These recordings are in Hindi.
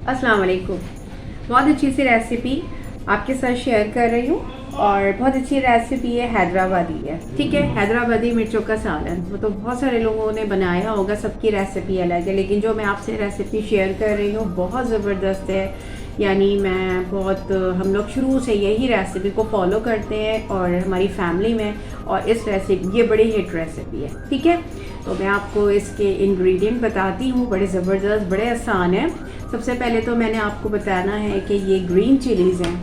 अस्सलाम वालेकुम। बहुत अच्छी सी रेसिपी आपके साथ शेयर कर रही हूँ और बहुत अच्छी रेसिपी है, हैदराबादी है। ठीक है, हैदराबादी मिर्चों का सालन। वो तो बहुत सारे लोगों ने बनाया होगा, सबकी रेसिपी अलग है, लेकिन जो मैं आपसे रेसिपी शेयर कर रही हूँ बहुत ज़बरदस्त है। यानी मैं बहुत हम लोग शुरू से यही रेसिपी को फॉलो करते हैं और हमारी फैमिली में, और इस रेसिपी ये बड़ी हिट रेसिपी है। ठीक है, तो मैं आपको इसके इंग्रेडिएंट बताती हूँ, बड़े ज़बरदस्त, बड़े आसान हैं। सबसे पहले तो मैंने आपको बताना है कि ये ग्रीन चिलीज़ हैं,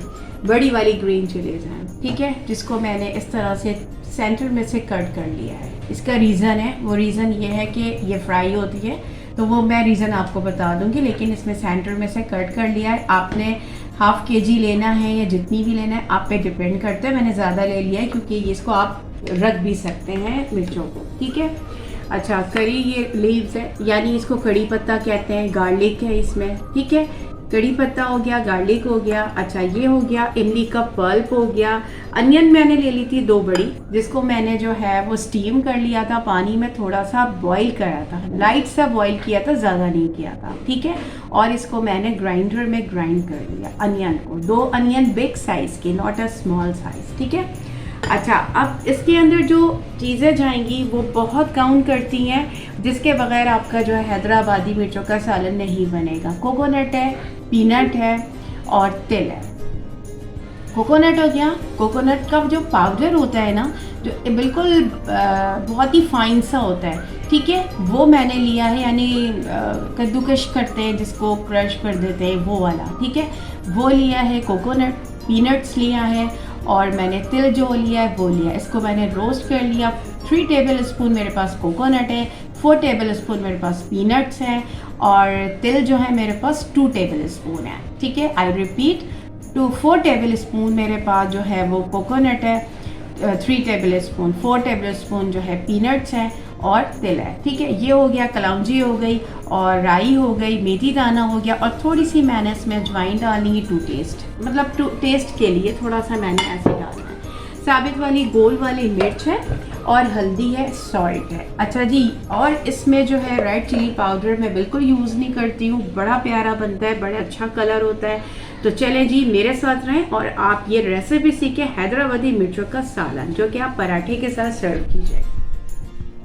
बड़ी वाली ग्रीन चिलीज़ हैं। ठीक है, जिसको मैंने इस तरह से सेंटर में से कट कर लिया है। इसका रीज़न है, वो रीज़न ये है कि ये फ्राई होती है, तो वो मैं रीज़न आपको बता दूंगी, लेकिन इसमें सेंटर में से कट कर लिया है। आपने हाफ केजी लेना है या जितनी भी लेना है आप पे डिपेंड करता है। मैंने ज़्यादा ले लिया है क्योंकि इसको आप रख भी सकते हैं मिर्चों को। ठीक है, अच्छा, करी ये लीव्स है, यानी इसको कड़ी पत्ता कहते हैं, गार्लिक है इसमें। ठीक है, कड़ी पत्ता हो गया, गार्लिक हो गया। अच्छा, ये हो गया, इमली का पल्प हो गया। अनियन मैंने ले ली थी 2 बड़ी, जिसको मैंने जो है वो स्टीम कर लिया था, पानी में थोड़ा सा बॉईल करा था, लाइट सा बॉईल किया था, ज़्यादा नहीं किया था। ठीक है, और इसको मैंने ग्राइंडर में ग्राइंड कर लिया अनियन को, 2 अनियन बिग साइज़ के, नॉट अ स्मॉल साइज़। ठीक है, अच्छा, अब इसके अंदर जो चीज़ें जाएंगी वो बहुत काउंट करती हैं, जिसके बगैर आपका जो है हैदराबादी मिर्चों का सालन नहीं बनेगा। कोकोनट है, पीनट है और तिल है। कोकोनट हो गया, कोकोनट का जो पाउडर होता है ना, जो बिल्कुल बहुत ही फाइन सा होता है। ठीक है, वो मैंने लिया है, यानी कद्दूकश करते हैं जिसको क्रश कर देते हैं, वो वाला। ठीक है, वो लिया है कोकोनट, पीनट्स लिया है, और मैंने तिल जो लिया है वो लिया। इसको मैंने रोस्ट कर लिया। 3 टेबल स्पून मेरे पास कोकोनट है, 4 टेबल स्पून मेरे पास पीनट्स हैं, और तिल जो है मेरे पास 2 टेबल स्पून है। ठीक है, आई रिपीट, 4 टेबल स्पून मेरे पास जो है वो कोकोनट है, 3 टेबल स्पून, 4 टेबल स्पून जो है पीनट्स हैं, और तिल है। ठीक है, ये हो गया, कलौंजी हो गई, और राई हो गई, मेथी दाना हो गया, और थोड़ी सी मैंने इसमें अजवाइन डाली टू टेस्ट, मतलब टू टेस्ट के लिए थोड़ा सा मैंने ऐसे डालना है। साबित वाली गोल वाली मिर्च है, और हल्दी है, सॉल्ट है। अच्छा जी, और इसमें जो है रेड चिली पाउडर मैं बिल्कुल यूज़ नहीं करती हूँ, बड़ा प्यारा बनता है, बड़ा अच्छा कलर होता है। तो चलें जी, मेरे साथ रहें और आप ये रेसिपी सीखें, हैदराबादी मिर्चों का सालन, जो कि आप पराठे के साथ सर्व कीजिए।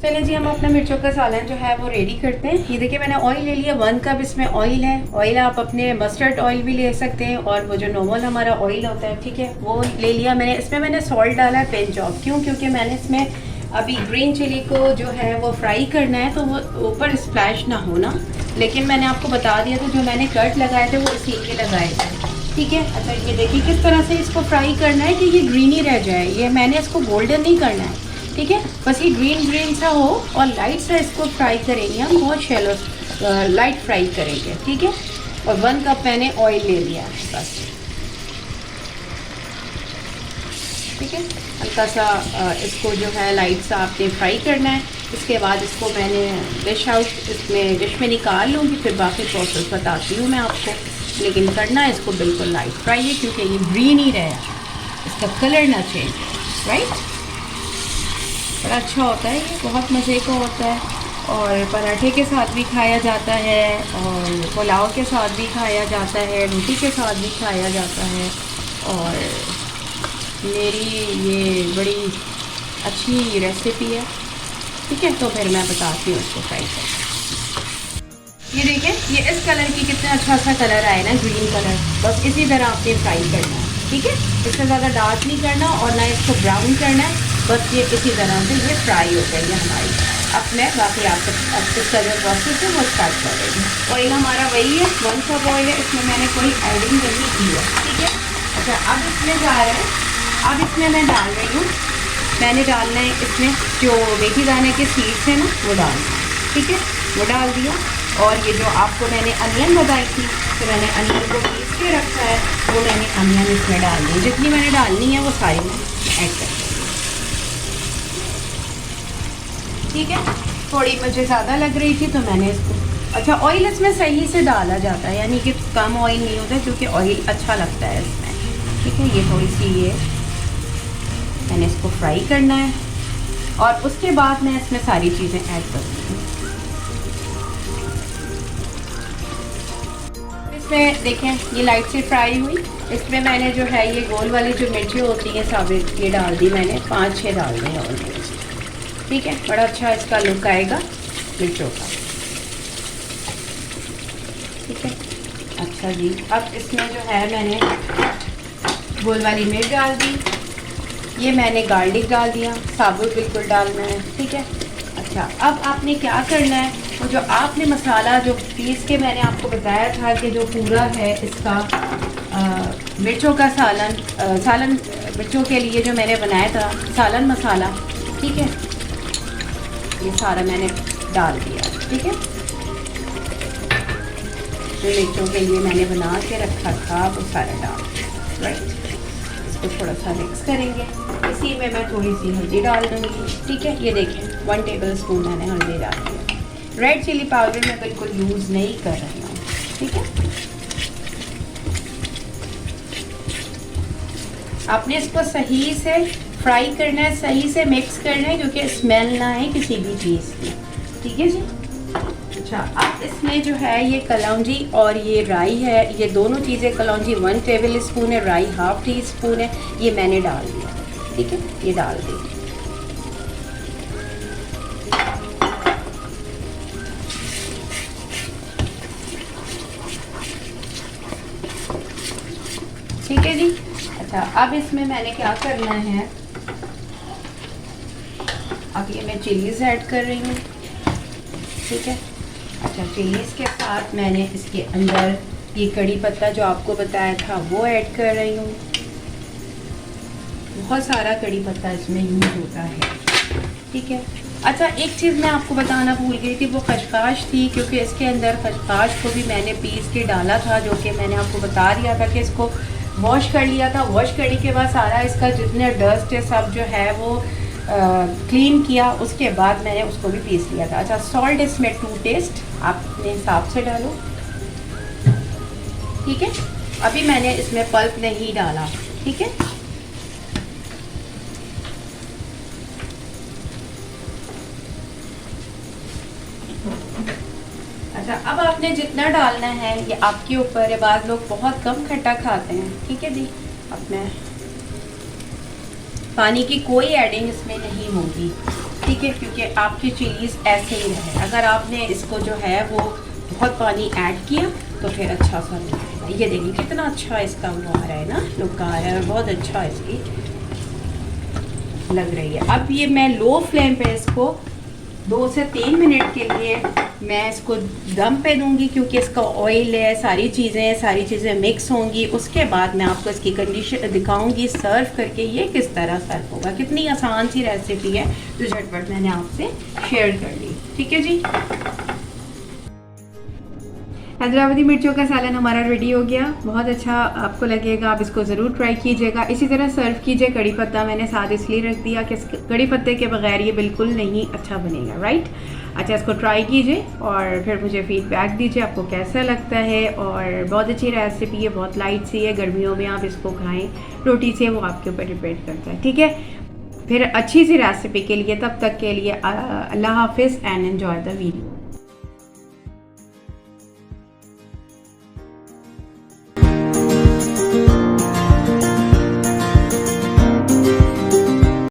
चलिए जी, हम अपना मिर्चों का सालन जो है वो रेडी करते हैं। ये देखिए, मैंने ऑयल ले लिया, 1 कप इसमें ऑयल है। ऑयल आप अपने मस्टर्ड ऑयल भी ले सकते हैं, और वो जो नॉर्मल हमारा ऑयल होता है, ठीक है, वो ले लिया मैंने। इसमें मैंने सॉल्ट डाला है, पिंच ऑफ। क्यों? क्योंकि मैंने इसमें अभी ग्रीन चिली को जो है वो फ्राई करना है, तो वो ऊपर स्प्लैश ना होना। लेकिन मैंने आपको बता दिया था, जो मैंने कट लगाए थे वो इसीलिए लगाए थे। ठीक है, अच्छा, ये देखिए किस तरह से इसको फ्राई करना है कि ये ग्रीनी रह जाए। ये मैंने इसको गोल्डन नहीं करना है। ठीक है, बस ये ग्रीन ग्रीन सा हो, और लाइट सा इसको फ्राई करेंगे हम, बहुत शैलो लाइट फ्राई करेंगे। ठीक है, और 1 कप मैंने ऑयल ले लिया है बस। ठीक है, हल्का सा इसको जो है लाइट सा आपने फ्राई करना है। इसके बाद इसको मैंने डिश में निकाल लूँगी, फिर बाकी प्रोसेस बताती हूँ मैं आपको। लेकिन करना है इसको बिल्कुल लाइट फ्राई है, क्योंकि ये ग्रीन ही रहे, इसका कलर ना चेंज। राइट, बड़ा अच्छा होता है ये, बहुत मज़े का होता है, और पराठे के साथ भी खाया जाता है, और पुलाव के साथ भी खाया जाता है, रोटी के साथ भी खाया जाता है। और मेरी ये बड़ी अच्छी रेसिपी है। ठीक है, तो फिर मैं बताती हूँ इसको फ्राई कर। ये देखें, ये इस कलर की कितना अच्छा सा कलर आया ना, ग्रीन कलर, बस इसी तरह आपने फ्राई करना है। ठीक है, इससे ज़्यादा डार्क नहीं करना और ना इसको ब्राउन करना है, बस ये इसी तरह से ये फ्राई हो गई है हमारी। अब मैं बाकी आपको इसका जो प्रोसेस है वो स्टार्ट कर देंगे। ऑयल हमारा वही है, 1 कप ऑयल है, इसमें मैंने कोई एडिंग नहीं की है। ठीक है, अच्छा, अब इसमें जा रहे हैं, अब इसमें मैं डाल रही हूँ, मैंने डालना है इसमें जो मेथी दाने के सीड्स हैं ना, वो डालना है। ठीक है, वो डाल दिया, और ये जो आपको मैंने अनियन बताई थी, तो मैंने अनियन को पीस के रखा है, वो मैंने अनियन इसमें डाल दी। जितनी मैंने डालनी है वो सारी मैं ऐड कर दूँगी। ठीक है, थोड़ी मुझे ज़्यादा लग रही थी तो मैंने इसको, अच्छा, ऑयल इसमें सही से डाला जाता है, यानी कि कम ऑयल नहीं होता, क्योंकि ऑयल अच्छा लगता है इसमें। ठीक है, ये थोड़ी सी ये मैंने इसको फ्राई करना है, और उसके बाद मैं इसमें सारी चीज़ें ऐड करूँगी। इसमें देखें ये लाइट से फ्राई हुई। इसमें मैंने जो है ये गोल वाली जो मिर्ची होती है साबित, ये डाल दी मैंने, 5-6 डाल दी ऑलमोस्ट। ठीक है, बड़ा अच्छा इसका लुक आएगा मिर्चों का। ठीक है, अच्छा जी। अब इसमें जो है मैंने गोल वाली मिर्च डाल दी, ये मैंने गार्लिक डाल दिया, साबुत बिल्कुल डालना है। ठीक है, अच्छा अब आपने क्या करना है, वो जो आपने मसाला जो पीस के मैंने आपको बताया था कि जो पूरा है इसका मिर्चों का सालन मिर्चों के लिए जो मैंने बनाया था सालन मसाला, ठीक है, ये सारा मैंने डाल दिया। ठीक है, जो मिर्चों के लिए मैंने बना के रखा था वो सारा डाल दिया। राइट, इसको थोड़ा सा मिक्स करेंगे। इसी में मैं थोड़ी सी हल्दी डाल दूँगी। ठीक है, ये देखें 1 टेबल स्पून मैंने हल्दी डाल दिया। रेड चिली पाउडर मैं बिल्कुल यूज़ नहीं कर रही हूँ। ठीक है, आपने इसको सही से फ्राई करना है, सही से मिक्स करना है, क्योंकि स्मेल ना आए किसी भी चीज़ की। ठीक है जी। अच्छा, अब इसमें जो है ये कलौंजी और ये राई है, ये दोनों चीज़ें, कलौंजी 1 टेबल स्पून है, राई 1/2 टी स्पून है, ये मैंने डाल दिया। ठीक है, ये डाल दी। ठीक है जी। अच्छा, अब इसमें मैंने क्या करना है, अब ये मैं चिलीज़ ऐड कर रही हूँ। ठीक है, अच्छा चिलीज़ के साथ मैंने इसके अंदर ये कड़ी पत्ता जो आपको बताया था वो ऐड कर रही हूँ। बहुत सारा कड़ी पत्ता इसमें यूज होता है। ठीक है, अच्छा एक चीज़ मैं आपको बताना भूल गई थी, वो खशखाश थी, क्योंकि इसके अंदर खशखाश को भी मैंने पीस के डाला था, जो कि मैंने आपको बता दिया था कि इसको वॉश कर लिया था। वॉश करने के बाद सारा इसका जितने डस्ट है सब जो है वो क्लीन किया, उसके बाद मैंने उसको भी पीस लिया था। अच्छा, सॉल्ट इसमें 2 टेस्ट आप अपने हिसाब से डालो। ठीक है, अभी मैंने इसमें पल्प नहीं डाला। ठीक है, अच्छा अब आपने जितना डालना है ये आपके ऊपर है। बाद लोग बहुत कम खट्टा खाते हैं। ठीक है जी, अब मैं पानी की कोई एडिंग इसमें नहीं होगी। ठीक है, क्योंकि आपकी चिलीज़ ऐसे ही रहे। अगर आपने इसको जो है वो बहुत पानी ऐड किया तो फिर अच्छा सा नहीं आएगा। ये देखिए कितना अच्छा इसका वो आ रहा है ना, लुक आ रहा है, बहुत अच्छा इसकी लग रही है। अब ये मैं लो फ्लेम पे इसको 2 से 3 मिनट के लिए मैं इसको दम पे दूंगी, क्योंकि इसका ऑयल है, सारी चीज़ें मिक्स होंगी। उसके बाद मैं आपको इसकी कंडीशन दिखाऊंगी सर्व करके, ये किस तरह सर्व होगा। कितनी आसान सी रेसिपी है जो झटपट मैंने आपसे शेयर कर ली। ठीक है जी, हैदराबादी मिर्चों का सालन हमारा रेडी हो गया। बहुत अच्छा आपको लगेगा, आप इसको ज़रूर ट्राई कीजिएगा। इसी तरह सर्व कीजिए। कड़ी पत्ता मैंने साथ इसलिए रख दिया कि कड़ी पत्ते के बगैर ये बिल्कुल नहीं अच्छा बनेगा। राइट, अच्छा इसको ट्राई कीजिए और फिर मुझे फीडबैक दीजिए आपको कैसा लगता है। और बहुत अच्छी रेसिपी है, बहुत लाइट सी है, गर्मियों में आप इसको खाएँ रोटी से, वो आपके ऊपर डिपेंड करता है। ठीक है, फिर अच्छी सी रेसिपी के लिए, तब तक के लिए अल्लाह हाफिज़ एंड एन्जॉय द वीडियो।